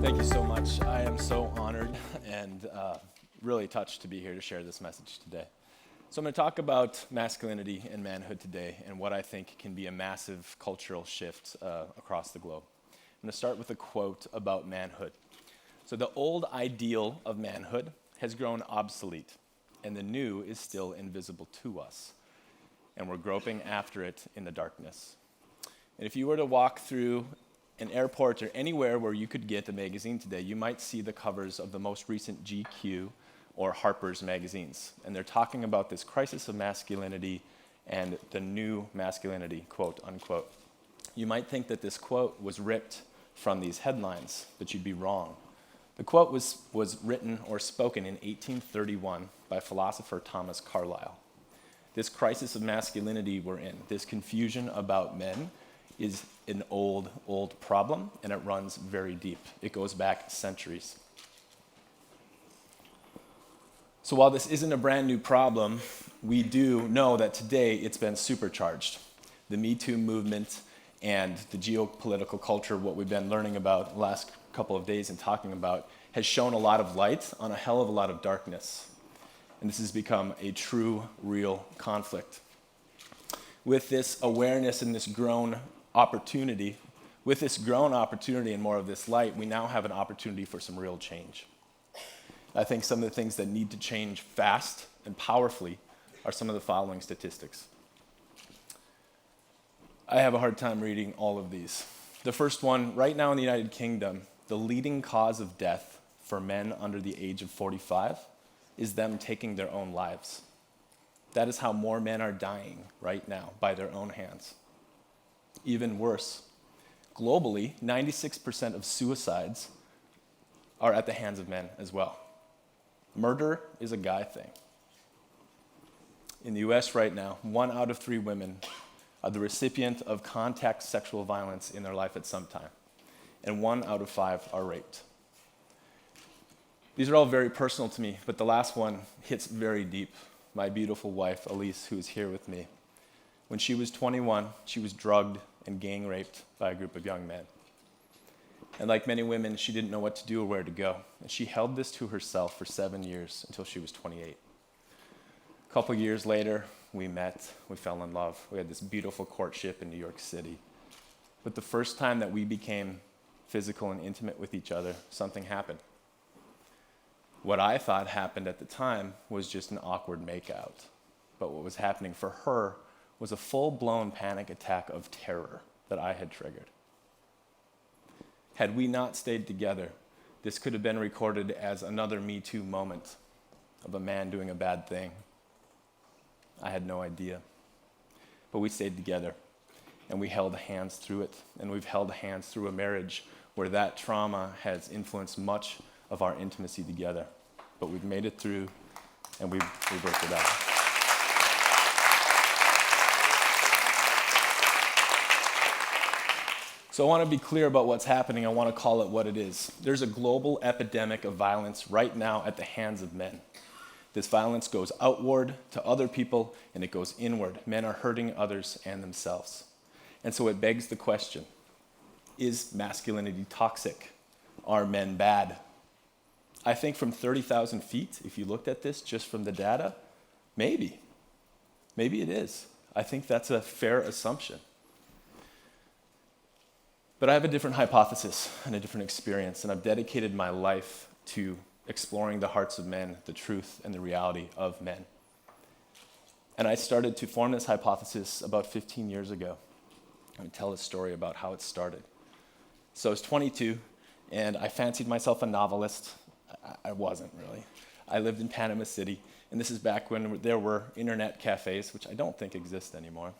Thank you so much. I am so honored and really touched to be here to share this message today. So I'm going to talk about masculinity and manhood today and what I think can be a massive cultural shift across the globe. I'm going to start with a quote about manhood. So the old ideal of manhood has grown obsolete, and the new is still invisible to us, and we're groping after it in the darkness. And if you were to walk through an airport or anywhere where you could get a magazine today, you might see the covers of the most recent GQ or Harper's magazines. And they're talking about this crisis of masculinity and the new masculinity, quote unquote. You might think that this quote was ripped from these headlines, but you'd be wrong. The quote was written or spoken in 1831 by philosopher Thomas Carlyle. This crisis of masculinity we're in, this confusion about men, is an old problem, and it runs very deep. It goes back centuries. So while this isn't a brand new problem, we do know that today it's been supercharged. The Me Too movement and the geopolitical culture, what we've been learning about the last couple of days and talking about, has shown a lot of light on a hell of a lot of darkness. And this has become a true, real conflict. With this awareness and this grown opportunity and more of this light, we now have an opportunity for some real change. I think some of the things that need to change fast and powerfully are some of the following statistics. I have a hard time reading all of these. The first one, right now in the United Kingdom, the leading cause of death for men under the age of 45 is them taking their own lives. That is how more men are dying right now by their own hands. Even worse, globally, 96% of suicides are at the hands of men as well. Murder is a guy thing. In the US right now, 1 out of 3 women are the recipient of contact sexual violence in their life at some time, and 1 out of 5 are raped. These are all very personal to me, but the last one hits very deep. My beautiful wife, Elise, who is here with me. When she was 21, she was drugged and gang raped by a group of young men. And like many women, she didn't know what to do or where to go. And she held this to herself for 7 years until she was 28. A couple years later, we met, we fell in love. We had this beautiful courtship in New York City. But the first time that we became physical and intimate with each other, something happened. What I thought happened at the time was just an awkward makeout. But what was happening for her was a full-blown panic attack of terror that I had triggered. Had we not stayed together, this could have been recorded as another Me Too moment of a man doing a bad thing. I had no idea. But we stayed together, and we held hands through it, and we've held hands through a marriage where that trauma has influenced much of our intimacy together. But we've made it through, and we've worked it out. So I want to be clear about what's happening. I want to call it what it is. There's a global epidemic of violence right now at the hands of men. This violence goes outward to other people, and it goes inward. Men are hurting others and themselves. And so it begs the question, is masculinity toxic? Are men bad? I think from 30,000 feet, if you looked at this just from the data, maybe. Maybe it is. I think that's a fair assumption. But I have a different hypothesis and a different experience, and I've dedicated my life to exploring the hearts of men, the truth and the reality of men. And I started to form this hypothesis about 15 years ago. I'm going to tell a story about how it started. So I was 22, and I fancied myself a novelist. I wasn't really. I lived in Panama City, and this is back when there were internet cafes, which I don't think exist anymore.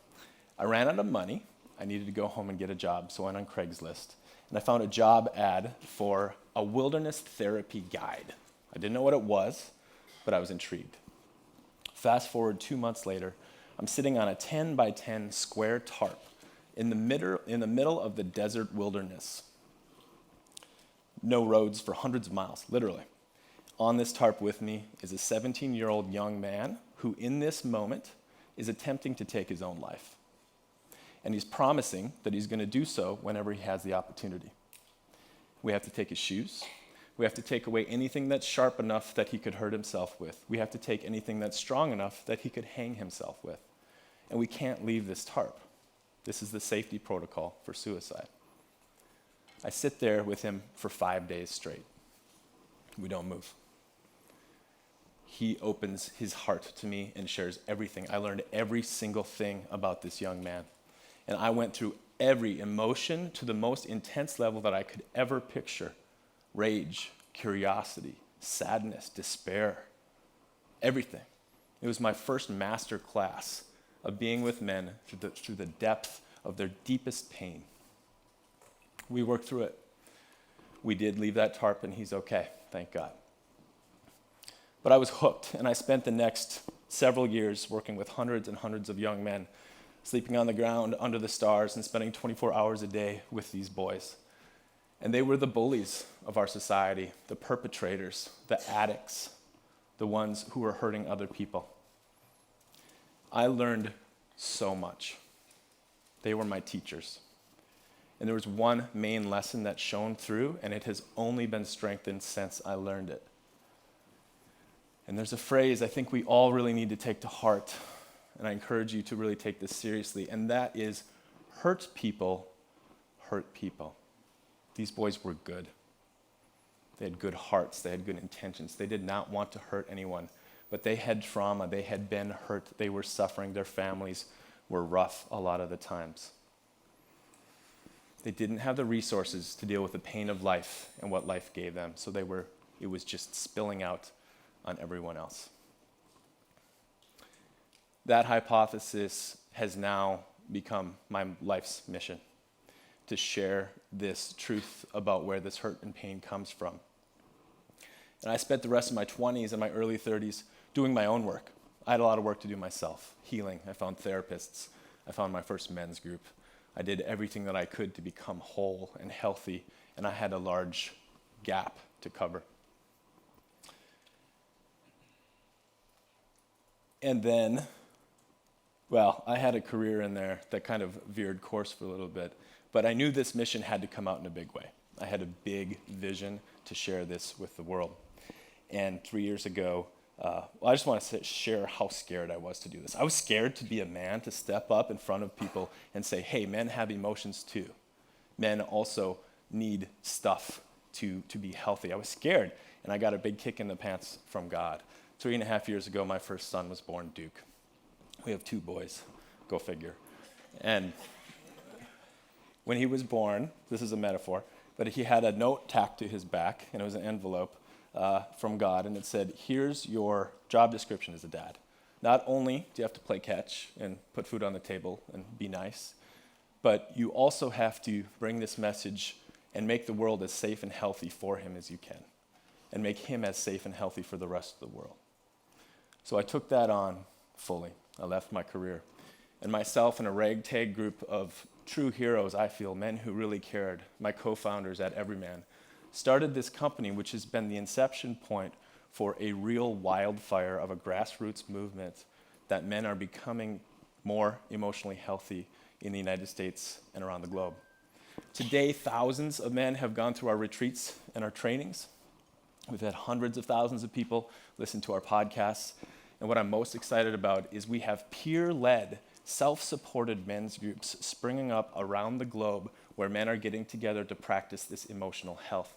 I ran out of money. I needed to go home and get a job, so I went on Craigslist. And I found a job ad for a wilderness therapy guide. I didn't know what it was, but I was intrigued. Fast forward 2 months later, I'm sitting on a 10 by 10 square tarp in the middle of the desert wilderness. No roads for hundreds of miles, literally. On this tarp with me is a 17-year-old young man who, in this moment, is attempting to take his own life. And he's promising that he's going to do so whenever he has the opportunity. We have to take his shoes. We have to take away anything that's sharp enough that he could hurt himself with. We have to take anything that's strong enough that he could hang himself with. And we can't leave this tarp. This is the safety protocol for suicide. I sit there with him for 5 days straight. We don't move. He opens his heart to me and shares everything. I learned every single thing about this young man. And I went through every emotion to the most intense level that I could ever picture. Rage, curiosity, sadness, despair, everything. It was my first master class of being with men through the depth of their deepest pain. We worked through it. We did leave that tarp and he's okay, thank God. But I was hooked, and I spent the next several years working with hundreds and hundreds of young men, sleeping on the ground under the stars and spending 24 hours a day with these boys. And they were the bullies of our society, the perpetrators, the addicts, the ones who were hurting other people. I learned so much. They were my teachers. And there was one main lesson that shone through, and it has only been strengthened since I learned it. And there's a phrase I think we all really need to take to heart, and I encourage you to really take this seriously, and that is, hurt people hurt people. These boys were good. They had good hearts, they had good intentions. They did not want to hurt anyone, but they had trauma, they had been hurt, they were suffering, their families were rough a lot of the times. They didn't have the resources to deal with the pain of life and what life gave them, so it was just spilling out on everyone else. That hypothesis has now become my life's mission, to share this truth about where this hurt and pain comes from. And I spent the rest of my 20s and my early 30s doing my own work. I had a lot of work to do myself, healing. I found therapists. I found my first men's group. I did everything that I could to become whole and healthy, and I had a large gap to cover. And then, I had a career in there that kind of veered course for a little bit, but I knew this mission had to come out in a big way. I had a big vision to share this with the world. And 3 years ago, I just want to share how scared I was to do this. I was scared to be a man, to step up in front of people and say, hey, men have emotions too. Men also need stuff to be healthy. I was scared, and I got a big kick in the pants from God. 3.5 years ago, my first son was born, Duke. We have 2 boys, go figure. And when he was born, this is a metaphor, but he had a note tacked to his back, and it was an envelope from God, and it said, here's your job description as a dad. Not only do you have to play catch and put food on the table and be nice, but you also have to bring this message and make the world as safe and healthy for him as you can, and make him as safe and healthy for the rest of the world. So I took that on fully. I left my career. And myself and a ragtag group of true heroes, I feel, men who really cared, my co-founders at Evryman, started this company which has been the inception point for a real wildfire of a grassroots movement that men are becoming more emotionally healthy in the United States and around the globe. Today, thousands of men have gone through our retreats and our trainings. We've had hundreds of thousands of people listen to our podcasts. And what I'm most excited about is we have peer-led, self-supported men's groups springing up around the globe where men are getting together to practice this emotional health.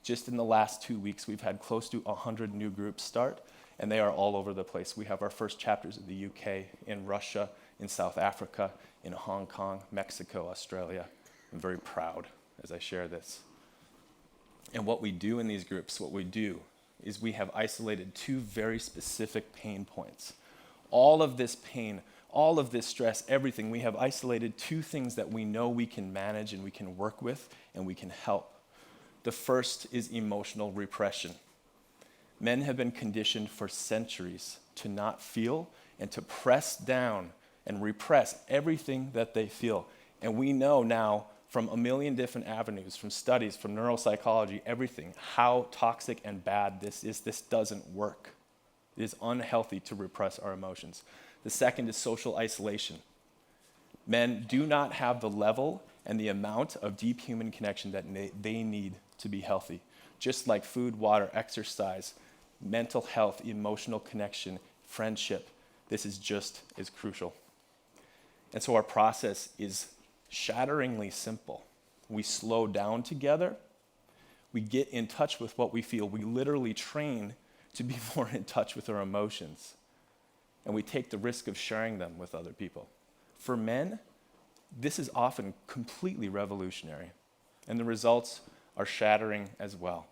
Just in the last 2 weeks, we've had close to 100 new groups start, and they are all over the place. We have our first chapters in the UK, in Russia, in South Africa, in Hong Kong, Mexico, Australia. I'm very proud as I share this. And what we do in these groups, is we have isolated 2 very specific pain points. All of this pain, all of this stress, everything, we have isolated 2 things that we know we can manage and we can work with and we can help. The first is emotional repression. Men have been conditioned for centuries to not feel and to press down and repress everything that they feel. And we know now from a million different avenues, from studies, from neuropsychology, everything, how toxic and bad this is. This doesn't work. It is unhealthy to repress our emotions. The second is social isolation. Men do not have the level and the amount of deep human connection that they need to be healthy. Just like food, water, exercise, mental health, emotional connection, friendship, this is just as crucial. And so our process is shatteringly simple. We slow down together. We get in touch with what we feel. We literally train to be more in touch with our emotions. And we take the risk of sharing them with other people. For men, this is often completely revolutionary. And the results are shattering as well.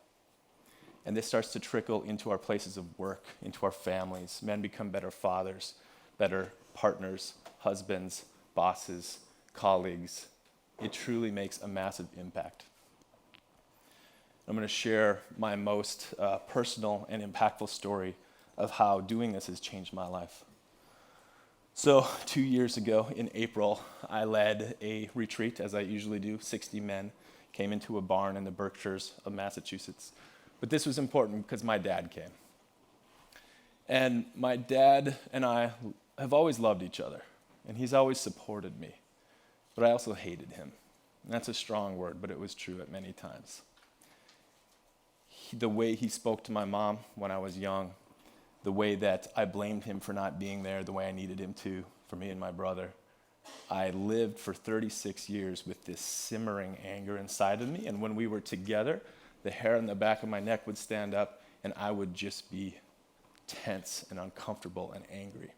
And this starts to trickle into our places of work, into our families. Men become better fathers, better partners, husbands, bosses, colleagues. It truly makes a massive impact. I'm going to share my most personal and impactful story of how doing this has changed my life. So 2 years ago in April, I led a retreat, as I usually do. 60 men came into a barn in the Berkshires of Massachusetts. But this was important because my dad came. And my dad and I have always loved each other, and he's always supported me. But I also hated him. And that's a strong word, but it was true at many times. The way he spoke to my mom when I was young, the way that I blamed him for not being there, the way I needed him to, for me and my brother. I lived for 36 years with this simmering anger inside of me, and when we were together, the hair on the back of my neck would stand up, and I would just be tense and uncomfortable and angry.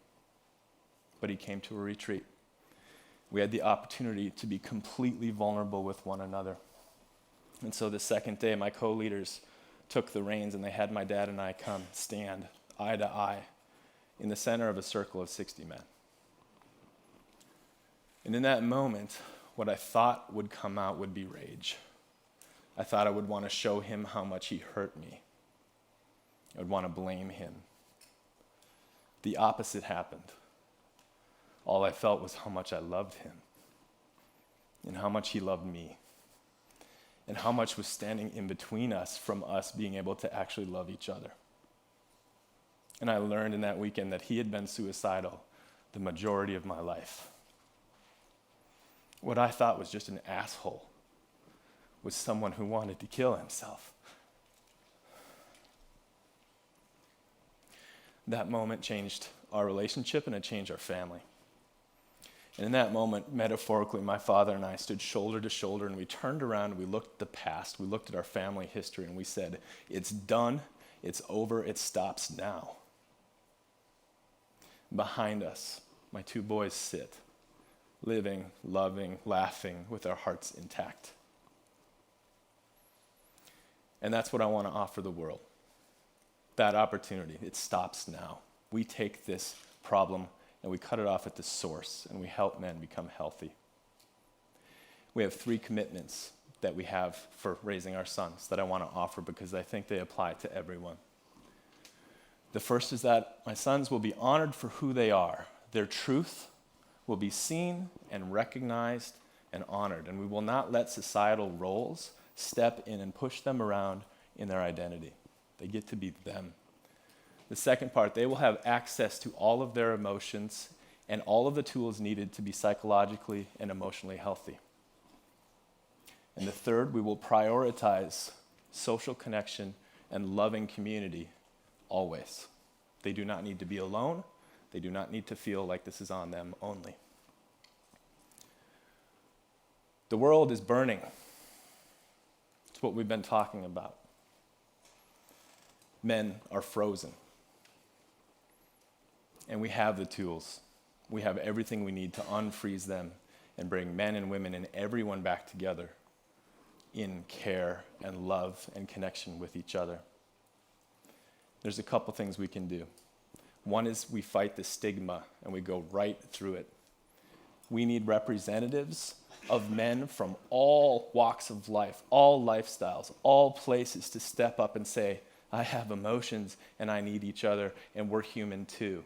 But he came to a retreat. We had the opportunity to be completely vulnerable with one another. And so the second day, my co-leaders took the reins, and they had my dad and I come stand eye to eye in the center of a circle of 60 men. And in that moment, what I thought would come out would be rage. I thought I would want to show him how much he hurt me. I would want to blame him. The opposite happened. All I felt was how much I loved him, and how much he loved me, and how much was standing in between us from us being able to actually love each other. And I learned in that weekend that he had been suicidal the majority of my life. What I thought was just an asshole was someone who wanted to kill himself. That moment changed our relationship, and it changed our family. And in that moment, metaphorically, my father and I stood shoulder to shoulder, and we turned around and we looked at the past. We looked at our family history, and we said, it's done, it's over, it stops now. Behind us, my two boys sit, living, loving, laughing, with our hearts intact. And that's what I want to offer the world. That opportunity, it stops now. We take this problem and we cut it off at the source, and we help men become healthy. We have 3 commitments that we have for raising our sons that I want to offer because I think they apply to everyone. The first is that my sons will be honored for who they are. Their truth will be seen and recognized and honored, and we will not let societal roles step in and push them around in their identity. They get to be them. The second part, they will have access to all of their emotions and all of the tools needed to be psychologically and emotionally healthy. And the third, we will prioritize social connection and loving community always. They do not need to be alone. They do not need to feel like this is on them only. The world is burning. It's what we've been talking about. Men are frozen. And we have the tools. We have everything we need to unfreeze them and bring men and women and everyone back together in care and love and connection with each other. There's a couple things we can do. One is we fight the stigma and we go right through it. We need representatives of men from all walks of life, all lifestyles, all places to step up and say, I have emotions and I need each other and we're human too.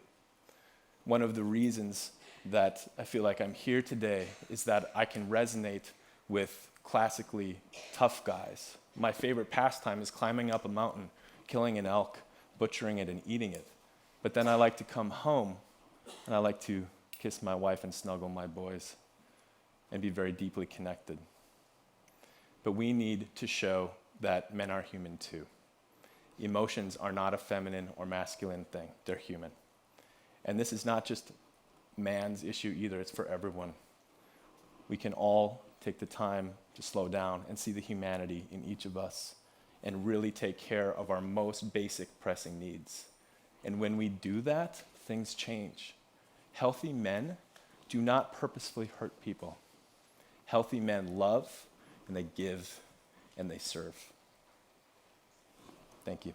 One of the reasons that I feel like I'm here today is that I can resonate with classically tough guys. My favorite pastime is climbing up a mountain, killing an elk, butchering it and eating it. But then I like to come home and I like to kiss my wife and snuggle my boys. and be very deeply connected. But we need to show that men are human too. Emotions are not a feminine or masculine thing, they're human. And this is not just man's issue either, it's for everyone. We can all take the time to slow down and see the humanity in each of us and really take care of our most basic pressing needs. And when we do that, things change. Healthy men do not purposefully hurt people. Healthy men love, and they give, and they serve. Thank you.